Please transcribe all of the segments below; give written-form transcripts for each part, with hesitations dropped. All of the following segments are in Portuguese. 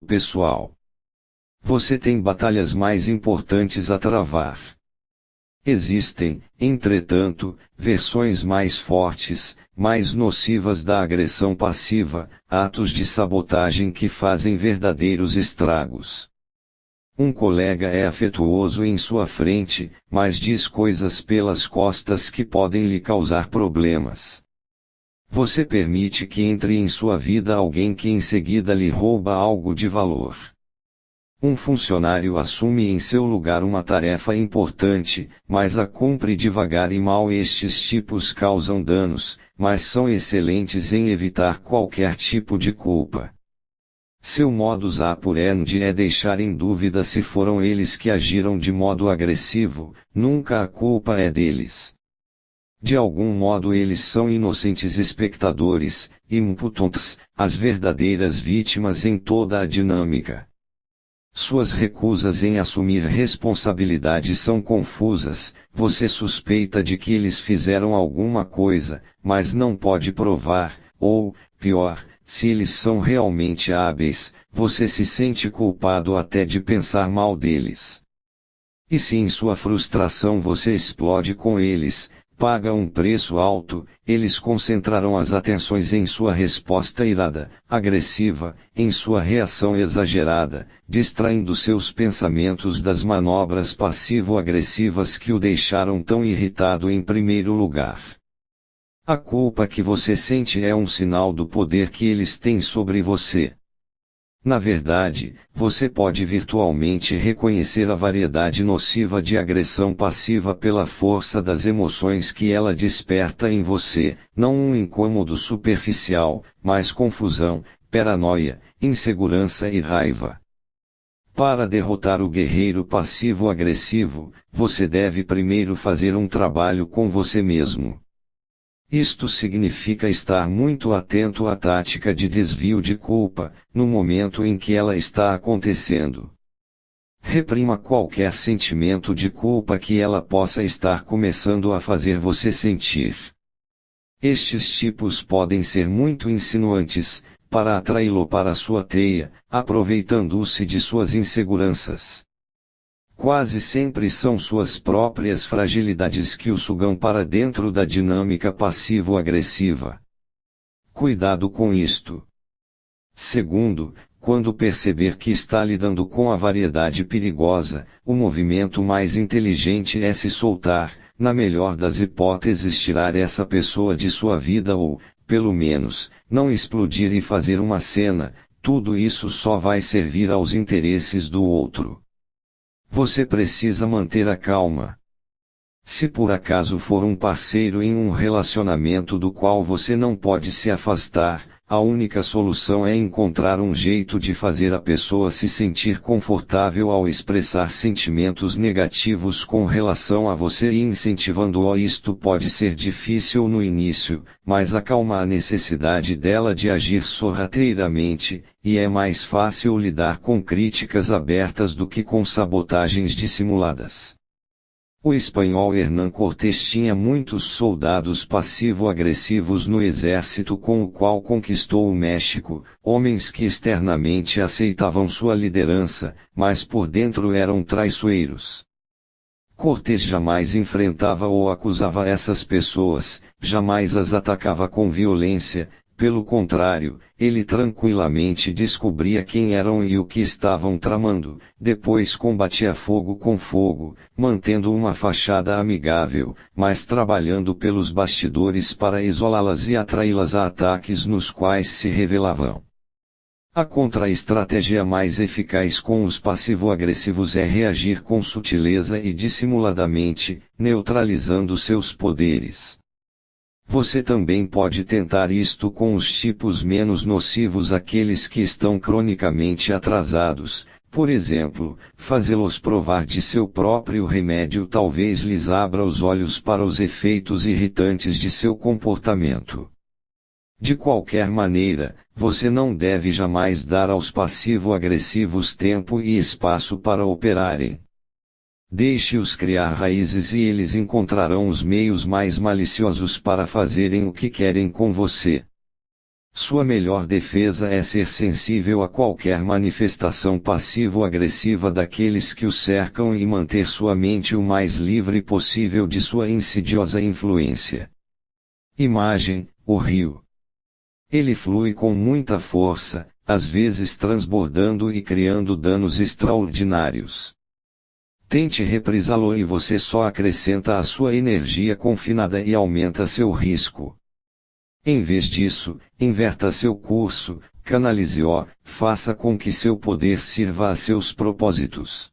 pessoal. Você tem batalhas mais importantes a travar. Existem, entretanto, versões mais fortes, mais nocivas da agressão passiva, atos de sabotagem que fazem verdadeiros estragos. Um colega é afetuoso em sua frente, mas diz coisas pelas costas que podem lhe causar problemas. Você permite que entre em sua vida alguém que em seguida lhe rouba algo de valor. Um funcionário assume em seu lugar uma tarefa importante, mas a cumpre devagar e mal. Estes tipos causam danos, mas são excelentes em evitar qualquer tipo de culpa. Seu modus operandi é deixar em dúvida se foram eles que agiram de modo agressivo, nunca a culpa é deles. De algum modo eles são inocentes espectadores, impotentes, as verdadeiras vítimas em toda a dinâmica. Suas recusas em assumir responsabilidade são confusas, você suspeita de que eles fizeram alguma coisa, mas não pode provar, ou, pior, se eles são realmente hábeis, você se sente culpado até de pensar mal deles. E se em sua frustração você explode com eles, paga um preço alto, eles concentrarão as atenções em sua resposta irada, agressiva, em sua reação exagerada, distraindo seus pensamentos das manobras passivo-agressivas que o deixaram tão irritado em primeiro lugar. A culpa que você sente é um sinal do poder que eles têm sobre você. Na verdade, você pode virtualmente reconhecer a variedade nociva de agressão passiva pela força das emoções que ela desperta em você, não um incômodo superficial, mas confusão, paranoia, insegurança e raiva. Para derrotar o guerreiro passivo-agressivo, você deve primeiro fazer um trabalho com você mesmo. Isto significa estar muito atento à tática de desvio de culpa, no momento em que ela está acontecendo. Reprima qualquer sentimento de culpa que ela possa estar começando a fazer você sentir. Estes tipos podem ser muito insinuantes, para atraí-lo para sua teia, aproveitando-se de suas inseguranças. Quase sempre são suas próprias fragilidades que o sugam para dentro da dinâmica passivo-agressiva. Cuidado com isto. Segundo, quando perceber que está lidando com a variedade perigosa, o movimento mais inteligente é se soltar, na melhor das hipóteses tirar essa pessoa de sua vida ou, pelo menos, não explodir e fazer uma cena. Tudo isso só vai servir aos interesses do outro. Você precisa manter a calma. Se por acaso for um parceiro em um relacionamento do qual você não pode se afastar, a única solução é encontrar um jeito de fazer a pessoa se sentir confortável ao expressar sentimentos negativos com relação a você e incentivando-o. Isto pode ser difícil no início, mas acalma a necessidade dela de agir sorrateiramente, e é mais fácil lidar com críticas abertas do que com sabotagens dissimuladas. O espanhol Hernán Cortés tinha muitos soldados passivo-agressivos no exército com o qual conquistou o México, homens que externamente aceitavam sua liderança, mas por dentro eram traiçoeiros. Cortés jamais enfrentava ou acusava essas pessoas, jamais as atacava com violência. Pelo contrário, ele tranquilamente descobria quem eram e o que estavam tramando, depois combatia fogo com fogo, mantendo uma fachada amigável, mas trabalhando pelos bastidores para isolá-las e atraí-las a ataques nos quais se revelavam. A contra-estratégia mais eficaz com os passivo-agressivos é reagir com sutileza e dissimuladamente, neutralizando seus poderes. Você também pode tentar isto com os tipos menos nocivos, aqueles que estão cronicamente atrasados, por exemplo, fazê-los provar de seu próprio remédio talvez lhes abra os olhos para os efeitos irritantes de seu comportamento. De qualquer maneira, você não deve jamais dar aos passivo-agressivos tempo e espaço para operarem. Deixe-os criar raízes e eles encontrarão os meios mais maliciosos para fazerem o que querem com você. Sua melhor defesa é ser sensível a qualquer manifestação passivo-agressiva daqueles que o cercam e manter sua mente o mais livre possível de sua insidiosa influência. Imagem: o rio. Ele flui com muita força, às vezes transbordando e criando danos extraordinários. Tente reprisá-lo e você só acrescenta a sua energia confinada e aumenta seu risco. Em vez disso, inverta seu curso, canalize-o, faça com que seu poder sirva a seus propósitos.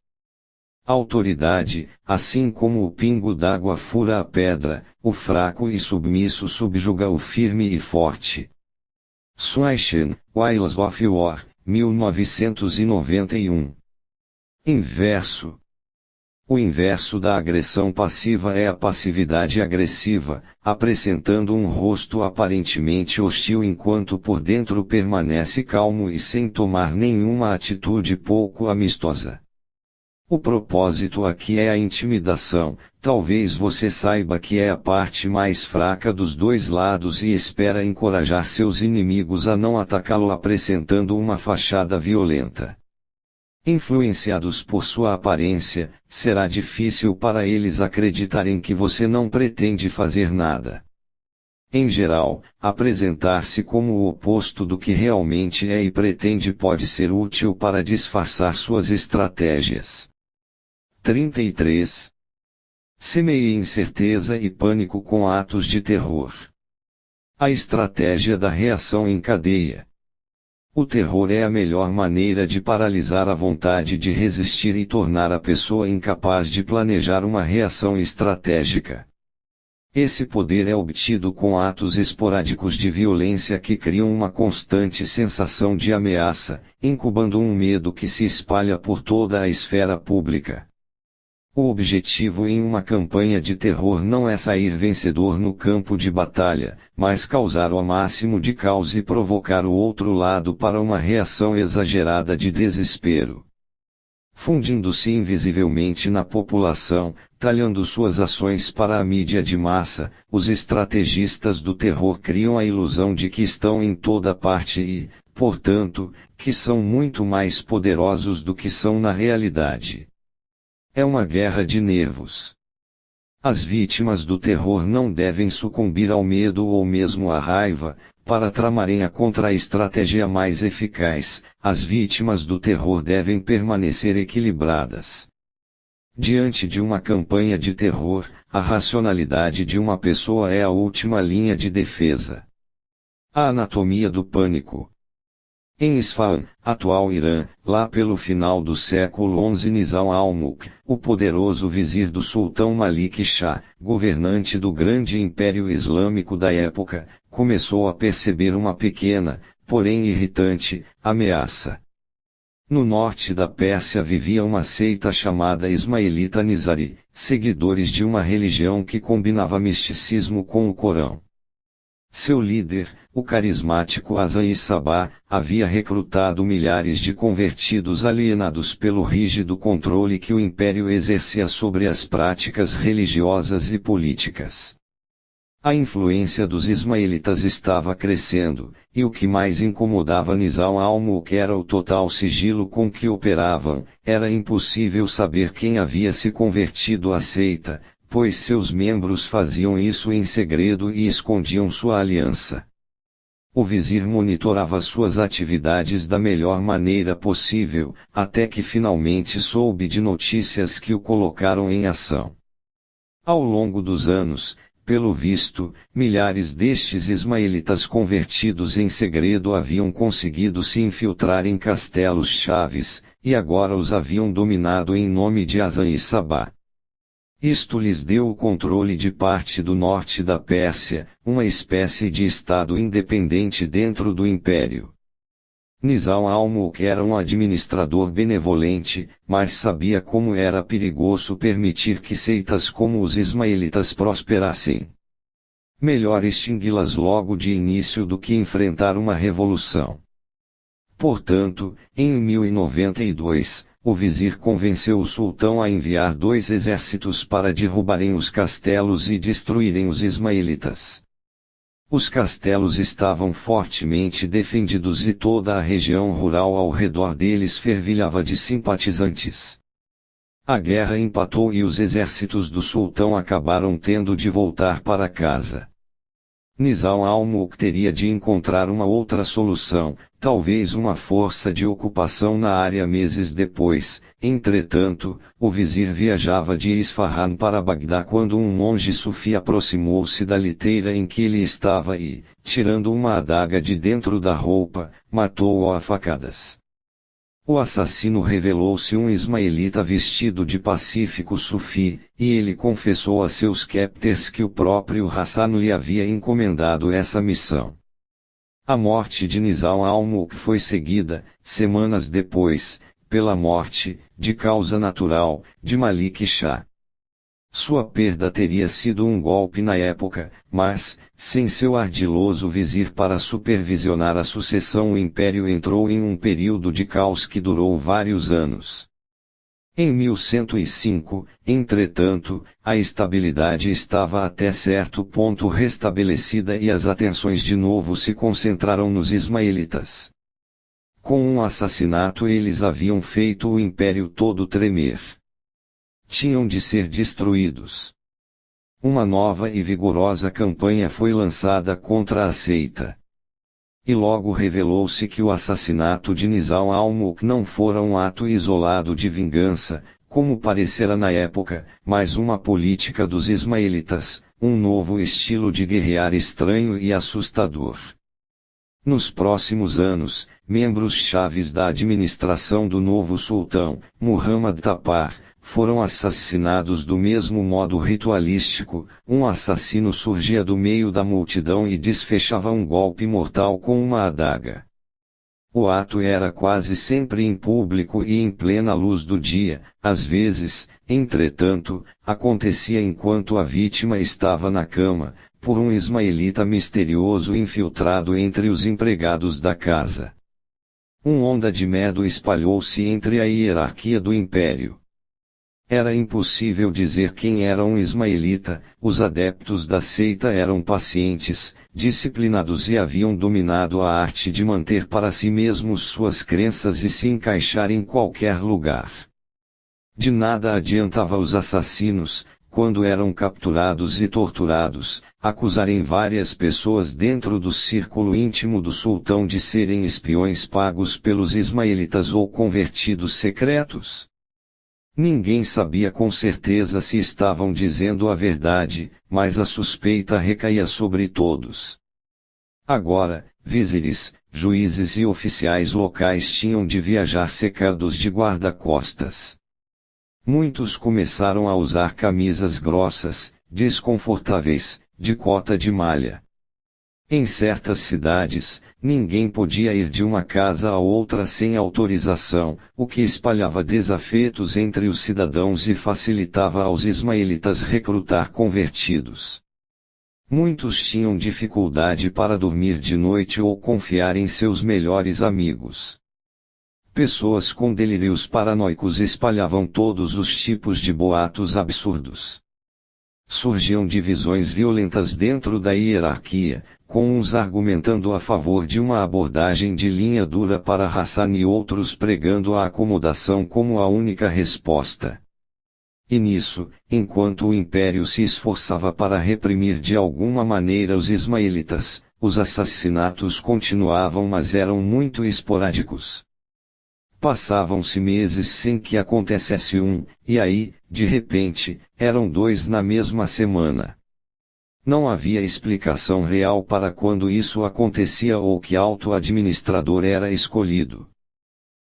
A autoridade, assim como o pingo d'água fura a pedra, o fraco e submisso subjuga o firme e forte. Suichin, Wiles of War, 1991. Inverso. O inverso da agressão passiva é a passividade agressiva, apresentando um rosto aparentemente hostil enquanto por dentro permanece calmo e sem tomar nenhuma atitude pouco amistosa. O propósito aqui é a intimidação. Talvez você saiba que é a parte mais fraca dos dois lados e espera encorajar seus inimigos a não atacá-lo apresentando uma fachada violenta. Influenciados por sua aparência, será difícil para eles acreditarem que você não pretende fazer nada. Em geral, apresentar-se como o oposto do que realmente é e pretende pode ser útil para disfarçar suas estratégias. 33. Semeie incerteza e pânico com atos de terror. A estratégia da reação em cadeia. O terror é a melhor maneira de paralisar a vontade de resistir e tornar a pessoa incapaz de planejar uma reação estratégica. Esse poder é obtido com atos esporádicos de violência que criam uma constante sensação de ameaça, incubando um medo que se espalha por toda a esfera pública. O objetivo em uma campanha de terror não é sair vencedor no campo de batalha, mas causar o máximo de caos e provocar o outro lado para uma reação exagerada de desespero. Fundindo-se invisivelmente na população, talhando suas ações para a mídia de massa, os estrategistas do terror criam a ilusão de que estão em toda parte e, portanto, que são muito mais poderosos do que são na realidade. É uma guerra de nervos. As vítimas do terror não devem sucumbir ao medo ou mesmo à raiva, para tramarem a contra-estratégia mais eficaz. As vítimas do terror devem permanecer equilibradas. Diante de uma campanha de terror, a racionalidade de uma pessoa é a última linha de defesa. A anatomia do pânico. Em Isfahan, atual Irã, lá pelo final do século XI Nizam al-Mulk, o poderoso vizir do sultão Malik Shah, governante do grande império islâmico da época, começou a perceber uma pequena, porém irritante, ameaça. No norte da Pérsia vivia uma seita chamada Ismaelita Nizari, seguidores de uma religião que combinava misticismo com o Corão. Seu líder, o carismático Hasan Sabah, havia recrutado milhares de convertidos alienados pelo rígido controle que o império exercia sobre as práticas religiosas e políticas. A influência dos ismaelitas estava crescendo, e o que mais incomodava Nizam al-Mulk era o total sigilo com que operavam. Era impossível saber quem havia se convertido à seita, pois seus membros faziam isso em segredo e escondiam sua aliança. O vizir monitorava suas atividades da melhor maneira possível, até que finalmente soube de notícias que o colocaram em ação. Ao longo dos anos, pelo visto, milhares destes ismaelitas convertidos em segredo haviam conseguido se infiltrar em castelos-chaves, e agora os haviam dominado em nome de Hasan Sabah. Isto lhes deu o controle de parte do norte da Pérsia, uma espécie de estado independente dentro do império. Nizam al-Mulk era um administrador benevolente, mas sabia como era perigoso permitir que seitas como os ismaelitas prosperassem. Melhor extingui-las logo de início do que enfrentar uma revolução. Portanto, em 1092, o vizir convenceu o sultão a enviar 2 exércitos para derrubarem os castelos e destruírem os ismaelitas. Os castelos estavam fortemente defendidos e toda a região rural ao redor deles fervilhava de simpatizantes. A guerra empatou e os exércitos do sultão acabaram tendo de voltar para casa. Nizam al-Mulk teria de encontrar uma outra solução, talvez uma força de ocupação na área meses depois. Entretanto, o vizir viajava de Isfahan para Bagdá quando um monge sufi aproximou-se da liteira em que ele estava e, tirando uma adaga de dentro da roupa, matou-o a facadas. O assassino revelou-se um ismaelita vestido de pacífico sufi, e ele confessou a seus captors que o próprio Hassan lhe havia encomendado essa missão. A morte de Nizam al-Mulk foi seguida, semanas depois, pela morte, de causa natural, de Malik Shah. Sua perda teria sido um golpe na época, mas, sem seu ardiloso vizir para supervisionar a sucessão, o império entrou em um período de caos que durou vários anos. Em 1105, entretanto, a estabilidade estava até certo ponto restabelecida e as atenções de novo se concentraram nos ismaelitas. Com um assassinato eles haviam feito o império todo tremer. Tinham de ser destruídos. Uma nova e vigorosa campanha foi lançada contra a seita. E logo revelou-se que o assassinato de Nizam al-Mulk não fora um ato isolado de vingança, como parecera na época, mas uma política dos ismaelitas, um novo estilo de guerrear estranho e assustador. Nos próximos anos, membros chaves da administração do novo sultão, Muhammad Tapar, foram assassinados do mesmo modo ritualístico. Um assassino surgia do meio da multidão e desfechava um golpe mortal com uma adaga. O ato era quase sempre em público e em plena luz do dia, às vezes, entretanto, acontecia enquanto a vítima estava na cama, por um ismaelita misterioso infiltrado entre os empregados da casa. Uma onda de medo espalhou-se entre a hierarquia do império. Era impossível dizer quem era um ismaelita. Os adeptos da seita eram pacientes, disciplinados e haviam dominado a arte de manter para si mesmos suas crenças e se encaixar em qualquer lugar. De nada adiantava os assassinos, quando eram capturados e torturados, acusarem várias pessoas dentro do círculo íntimo do sultão de serem espiões pagos pelos ismaelitas ou convertidos secretos. Ninguém sabia com certeza se estavam dizendo a verdade, mas a suspeita recaía sobre todos. Agora, vizires, juízes e oficiais locais tinham de viajar cercados de guarda-costas. Muitos começaram a usar camisas grossas, desconfortáveis, de cota de malha. Em certas cidades, ninguém podia ir de uma casa a outra sem autorização, o que espalhava desafetos entre os cidadãos e facilitava aos ismaelitas recrutar convertidos. Muitos tinham dificuldade para dormir de noite ou confiar em seus melhores amigos. Pessoas com delírios paranoicos espalhavam todos os tipos de boatos absurdos. Surgiam divisões violentas dentro da hierarquia, com uns argumentando a favor de uma abordagem de linha dura para Hassan e outros pregando a acomodação como a única resposta. E nisso, enquanto o império se esforçava para reprimir de alguma maneira os ismaelitas, os assassinatos continuavam, mas eram muito esporádicos. Passavam-se meses sem que acontecesse um, e aí, de repente, eram 2 na mesma semana. Não havia explicação real para quando isso acontecia ou que auto-administrador era escolhido.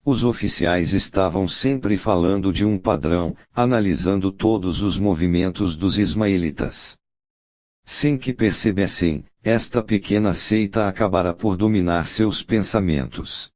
Os oficiais estavam sempre falando de um padrão, analisando todos os movimentos dos ismaelitas. Sem que percebessem, esta pequena seita acabara por dominar seus pensamentos.